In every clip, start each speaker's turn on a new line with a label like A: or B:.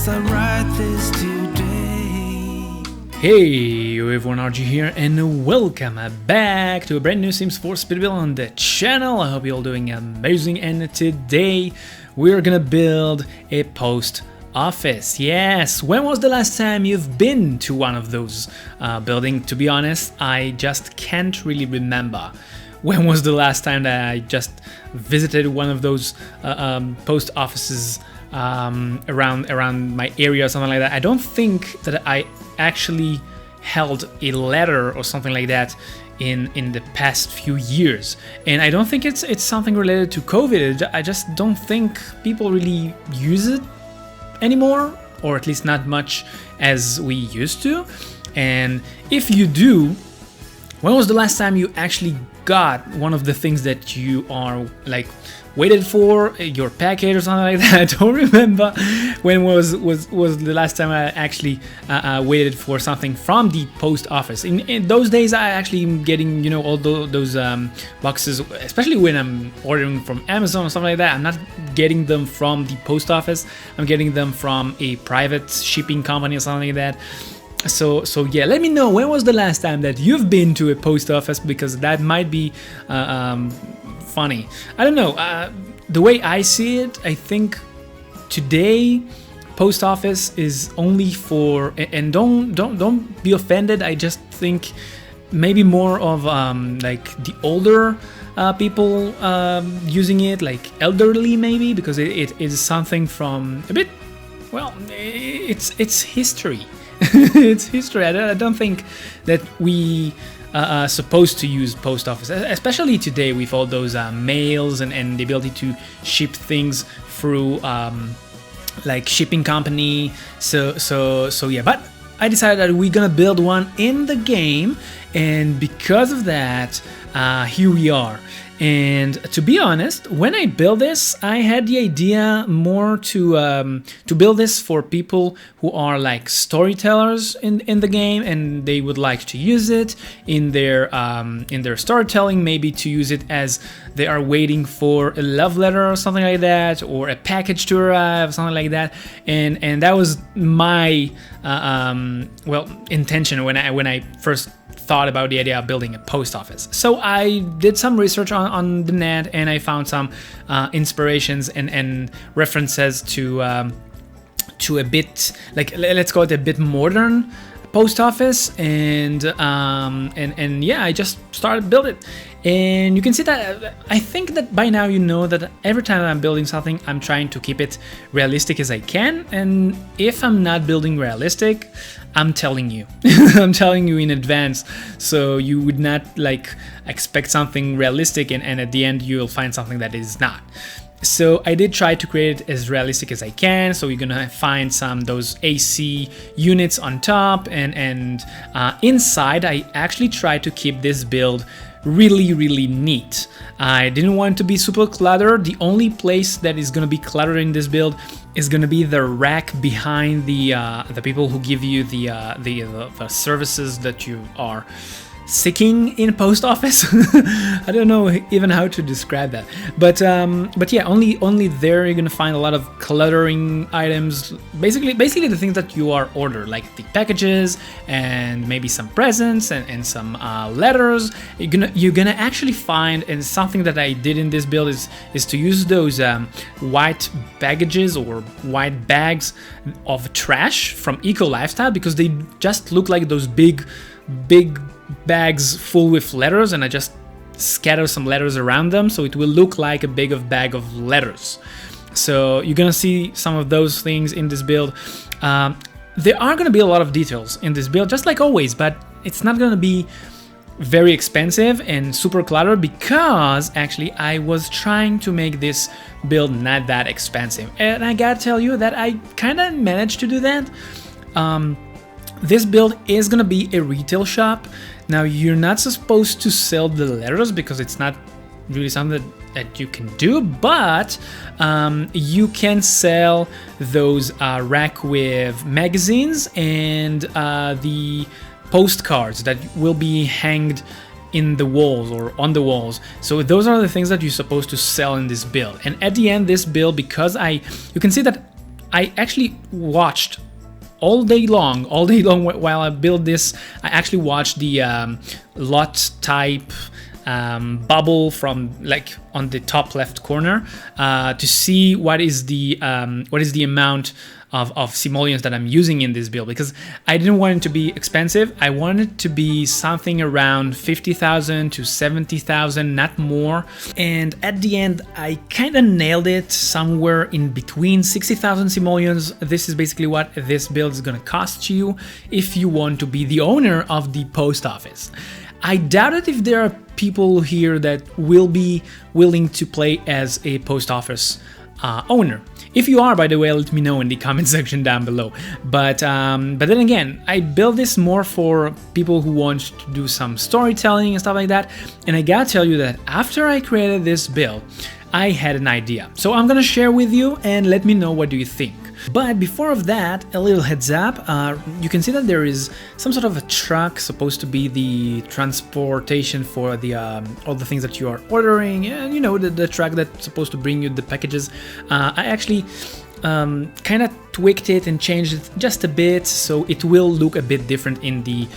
A: as I write this today.
B: Hey everyone, RG here and welcome back to a brand new Sims 4 speed build on the channel. I hope you're all doing amazing, and today we're gonna build a post office. Yes, when was the last time you've been to one of those buildings? To be honest, I just can't really remember. When was the last time that I just visited one of those post offices around my area or something like that? I don't think that I actually held a letter or something like that in the past few years, and I don't think it's something related to COVID. I just don't think people really use it anymore, or at least not much as we used to. And if you do, when was the last time you actually got one of the things that you are like waited for, your package or something like that? I don't remember when was the last time I actually waited for something from the post office. In those days, I actually am getting, you know, all those boxes, especially when I'm ordering from Amazon or something like that. I'm not getting them from the post office. I'm getting them from a private shipping company or something like that. So yeah, let me know when was the last time that you've been to a post office, because that might be funny. I don't know. The way I see it, I think today post office is only for, and don't be offended, I just think maybe more of like the older people using it, like elderly maybe, because it is something from a bit, well, it's history. It's history. I don't think that we are supposed to use post office, especially today with all those mails and the ability to ship things through like shipping company. So yeah, but I decided that we're gonna build one in the game, and because of that, here we are. And to be honest, when I built this, I had the idea more to build this for people who are like storytellers in the game, and they would like to use it in their storytelling, maybe to use it as they are waiting for a love letter or something like that, or a package to arrive, something like that. And that was my well, intention when I first thought about the idea of building a post office. So I did some research on the net, and I found some inspirations and references to a bit, like, let's call it a bit modern post office, and yeah, I just started building it. And you can see that I think that by now you know that every time I'm building something, I'm trying to keep it realistic as I can. And if I'm not building realistic, I'm telling you. I'm telling you in advance, so you would not like expect something realistic and at the end you'll find something that is not. So I did try to create it as realistic as I can. So you're gonna find those AC units on top, and inside I actually tried to keep this build really neat. I didn't want it to be super cluttered. The only place that is gonna be cluttered in this build is gonna be the rack behind the people who give you the services that you are seeking in post office. I don't know even how to describe that, but yeah, only there you're gonna find a lot of cluttering items, basically the things that you are ordered, like the packages and maybe some presents and some letters. You're gonna actually find, and something that I did in this build is to use those white baggages or white bags of trash from Eco Lifestyle, because they just look like those big bags full with letters, and I just scatter some letters around them, so it will look like a big bag of letters. So you're gonna see some of those things in this build. There are gonna be a lot of details in this build, just like always, but it's not gonna be very expensive and super cluttered, because actually I was trying to make this build not that expensive, and I gotta tell you that I kind of managed to do that. This build is gonna be a retail shop. Now, you're not supposed to sell the letters because it's not really something that you can do, but you can sell those rack with magazines and the postcards that will be hanged in the walls or on the walls. So those are the things that you're supposed to sell in this build. And at the end, this build, because you can see that I actually watched all day long while I built this. I actually watched the lot type bubble from like on the top left corner to see what is the amount of simoleons that I'm using in this build, because I didn't want it to be expensive. I wanted it to be something around 50,000 to 70,000, not more. And at the end, I kind of nailed it somewhere in between 60,000 simoleons. This is basically what this build is going to cost you if you want to be the owner of the post office. I doubt it if there are people here that will be willing to play as a post office owner. If you are, by the way, let me know in the comment section down below. But then again, I built this more for people who want to do some storytelling and stuff like that. And I gotta tell you that after I created this build, I had an idea. So I'm gonna share with you and let me know what do you think. But before of that, a little heads up, you can see that there is some sort of a truck supposed to be the transportation for the all the things that you are ordering, and you know, the truck that's supposed to bring you the packages. I actually kind of tweaked it and changed it just a bit, so it will look a bit different in the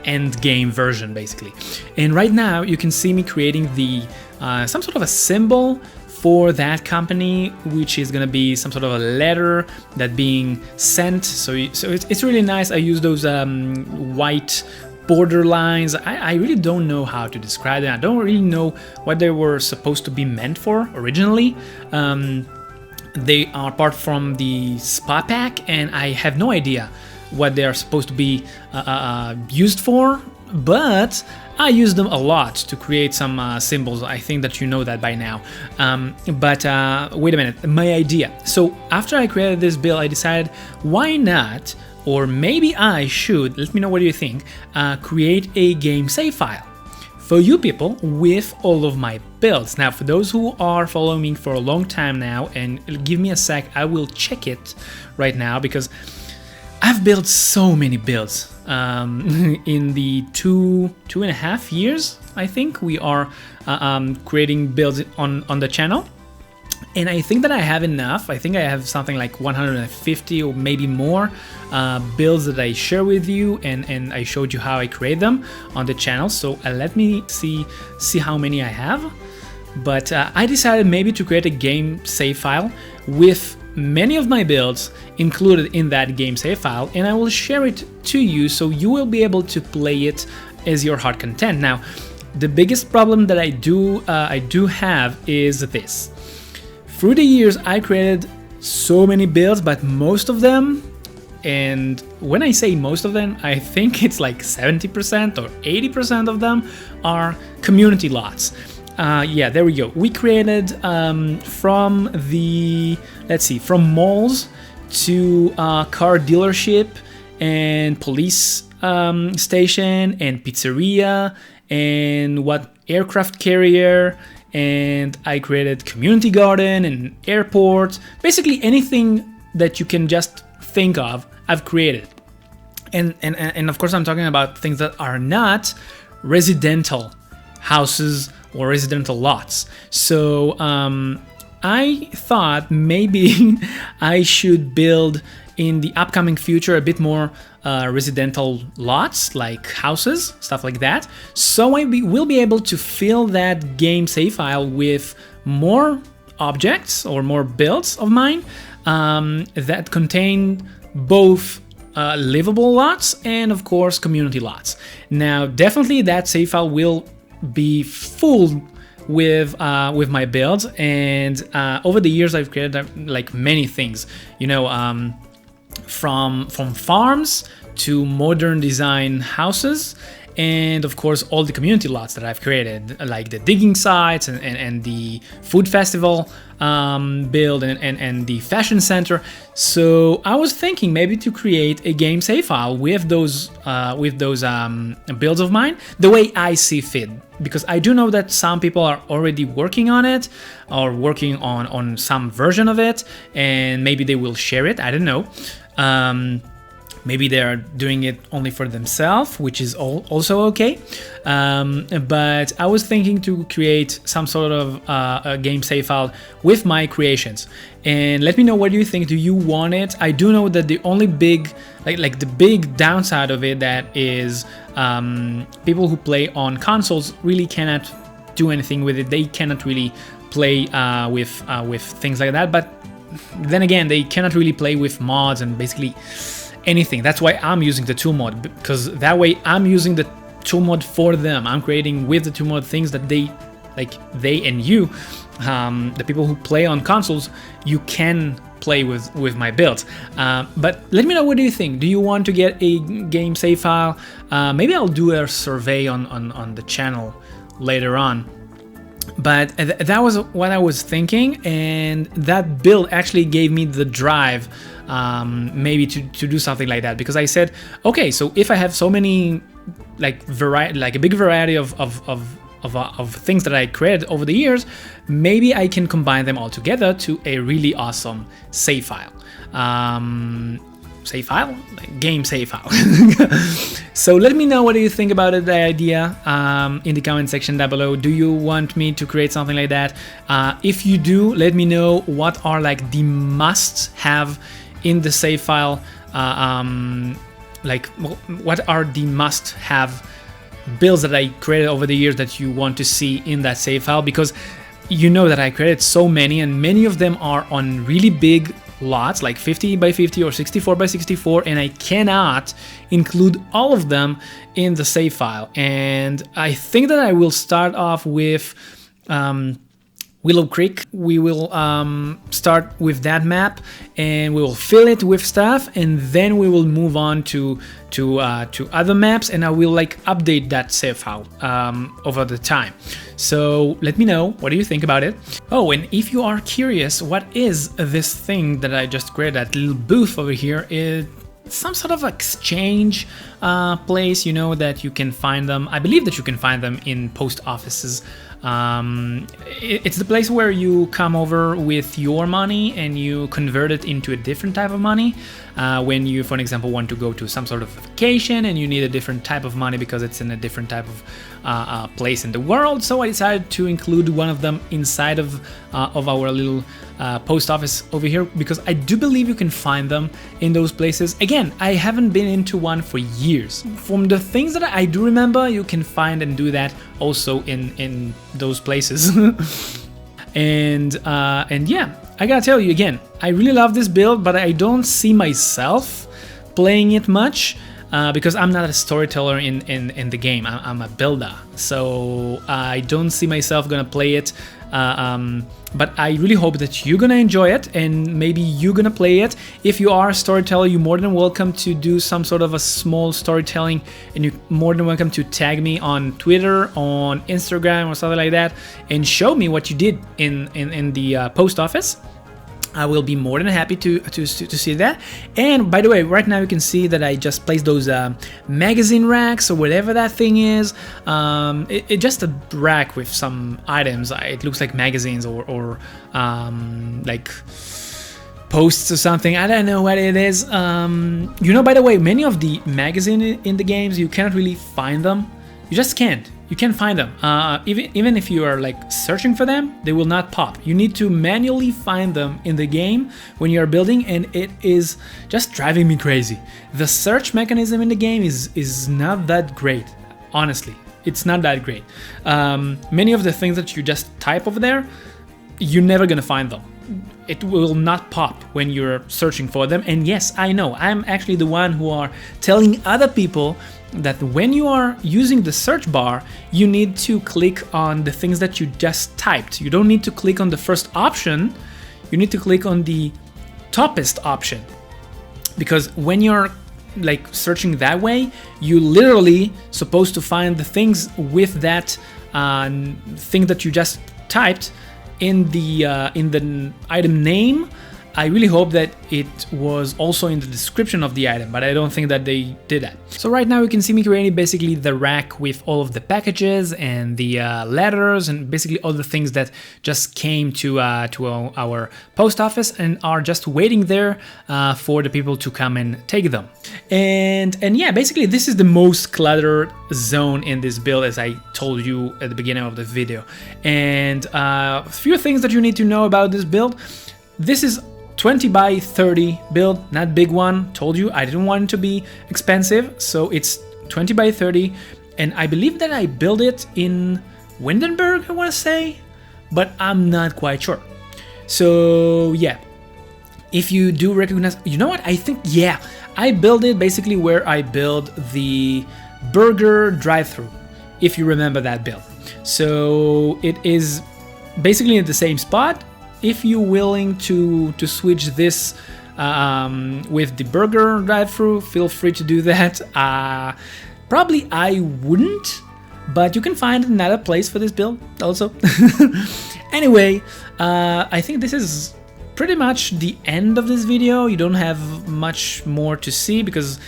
B: end game version, basically. And right now you can see me creating the some sort of a symbol for that company, which is gonna be some sort of a letter that being sent. So it's really nice. I use those white border lines. I really don't know how to describe them. I don't really know what they were supposed to be meant for originally. They are part from the spa pack, and I have no idea what they are supposed to be used for, but I use them a lot to create some symbols. I think that you know that by now. But wait a minute, my idea. So after I created this build, I decided why not, or maybe I should, let me know what you think, create a game save file for you people with all of my builds. Now, for those who are following me for a long time now, and give me a sec, I will check it right now, because I've built so many builds in the two and a half years. I think we are creating builds on the channel, and I think that I have enough. I think I have something like 150 or maybe more builds that I share with you, and I showed you how I create them on the channel. So let me see how many I have. But I decided maybe to create a game save file with many of my builds included in that game save file, and I will share it to you so you will be able to play it as your hard content. Now, the biggest problem that I do have is this. Through the years, I created so many builds, but most of them, and when I say most of them, I think it's like 70% or 80% of them are community lots. Yeah, there we go. We created from the, let's see, from malls to car dealership and police station and pizzeria and aircraft carrier, and I created community garden and airport. Basically anything that you can just think of, I've created. And of course I'm talking about things that are not residential houses or residential lots. So I thought maybe I should build in the upcoming future a bit more residential lots, like houses, stuff like that. So I will be able to fill that game save file with more objects or more builds of mine that contain both livable lots and of course community lots. Now definitely that save file will be full with my builds, and over the years I've created like many things, you know, from farms to modern design houses, and of course all the community lots that I've created, like the digging sites and the food festival build and the fashion center. So I was thinking maybe to create a game save file with those builds of mine, the way I see fit, because I do know that some people are already working on it or working on some version of it, and maybe they will share it, I don't know. Maybe they are doing it only for themselves, which is also okay. But I was thinking to create some sort of a game save file with my creations. And let me know, what do you think? Do you want it? I do know that the only big, like the big downside of it, that is people who play on consoles really cannot do anything with it. They cannot really play with things like that. But then again, they cannot really play with mods and basically anything. That's why I'm using the tool mod, because that way I'm using the tool mod for them. I'm creating with the tool mod things that they and you, the people who play on consoles, you can play with my builds. But let me know, what do you think? Do you want to get a game save file? Maybe I'll do a survey on the channel later on. But that was what I was thinking, and that build actually gave me the drive maybe to do something like that, because I said, okay, so if I have so many like a big variety of things that I created over the years, maybe I can combine them all together to a really awesome save file. Game save file. So let me know, what do you think about it, the idea, in the comment section down below. Do you want me to create something like that? If you do, let me know what are like the must have in the save file. Like what are the must have builds that I created over the years that you want to see in that save file, because you know that I created so many, and many of them are on really big lots, like 50 by 50 or 64 by 64, and I cannot include all of them in the save file. And I think that I will start off with Willow Creek. We will start with that map, and we will fill it with stuff, and then we will move on to other maps, and I will like update that save file over the time. So let me know, what do you think about it? Oh, and if you are curious, what is this thing that I just created, that little booth over here? It's some sort of exchange place, you know, that you can find them. I believe that you can find them in post offices. It's the place where you come over with your money and you convert it into a different type of money. When you, for example, want to go to some sort of vacation and you need a different type of money because it's in a different type of place in the world. So I decided to include one of them inside of our little post office over here, because I do believe you can find them in those places. Again, I haven't been into one for years. From the things that I do remember, you can find and do that also in those places. And yeah, I gotta tell you again, I really love this build, but I don't see myself playing it much because I'm not a storyteller in the game. I'm a builder, so I don't see myself gonna play it. But I really hope that you're gonna enjoy it, and maybe you're gonna play it. If you are a storyteller, you're more than welcome to do some sort of a small storytelling, and you're more than welcome to tag me on Twitter, on Instagram, or something like that, and show me what you did in the post office. I will be more than happy to see that. And by the way, right now you can see that I just placed those magazine racks or whatever that thing is. It's just a rack with some items. It looks like magazines or like posts or something. I don't know what it is. You know, by the way, many of the magazines in the games, you cannot really find them. You just can't. You can't find them. Even if you are like searching for them, they will not pop. You need to manually find them in the game when you are building, and it is just driving me crazy. The search mechanism in the game is not that great, honestly. It's not that great. Many of the things that you just type over there, you're never gonna find them. It will not pop when you're searching for them. And yes, I know, I'm actually the one who are telling other people that when you are using the search bar, you need to click on the things that you just typed. You don't need to click on the first option, you need to click on the toppest option. Because when you're like searching that way, you literally supposed to find the things with that thing that you just typed in the item name, I really hope that it was also in the description of the item, but I don't think that they did that. So right now you can see me creating basically the rack with all of the packages and the letters and basically all the things that just came to our post office and are just waiting there for the people to come and take them. And yeah, basically this is the most cluttered zone in this build, as I told you at the beginning of the video. And a few things that you need to know about this build. This is 20 by 30 build, not big one. Told you I didn't want it to be expensive, so it's 20 by 30, and I believe that I built it in Windenburg, I want to say, but I'm not quite sure. So yeah, if you do recognize, you know what, I think, yeah, I built it basically where I built the burger drive-thru, if you remember that build. So it is basically in the same spot. If you're willing to switch this with the burger drive-thru, feel free to do that. Probably I wouldn't, but you can find another place for this build also. Anyway, I think this is pretty much the end of this video. You don't have much more to see because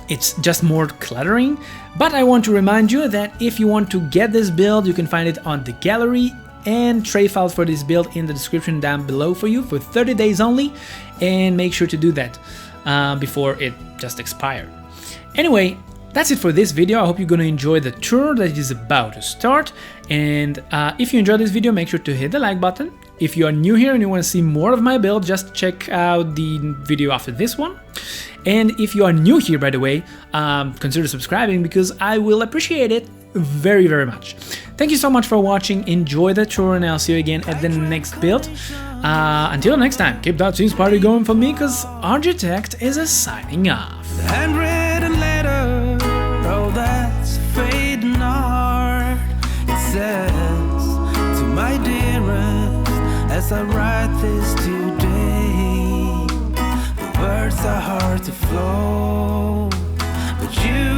B: it's just more cluttering. But I want to remind you that if you want to get this build, you can find it on the gallery, and Trey Files for this build in the description down below for you for 30 days only, and make sure to do that before it just expired. Anyway, that's it for this video. I hope you're gonna enjoy the tour that is about to start, and if you enjoyed this video, make sure to hit the like button. If you are new here and you want to see more of my build, just check out the video after this one. And if you are new here, by the way, consider subscribing because I will appreciate it very, very much. Thank you so much for watching. Enjoy the tour, and I'll see you again at the next build. Until next time, keep that Teams party going for me, because Architect is signing off.
A: The handwritten letter, oh, that's fading hard. It says, to my dearest, as I write this today, the words are hard to flow, but you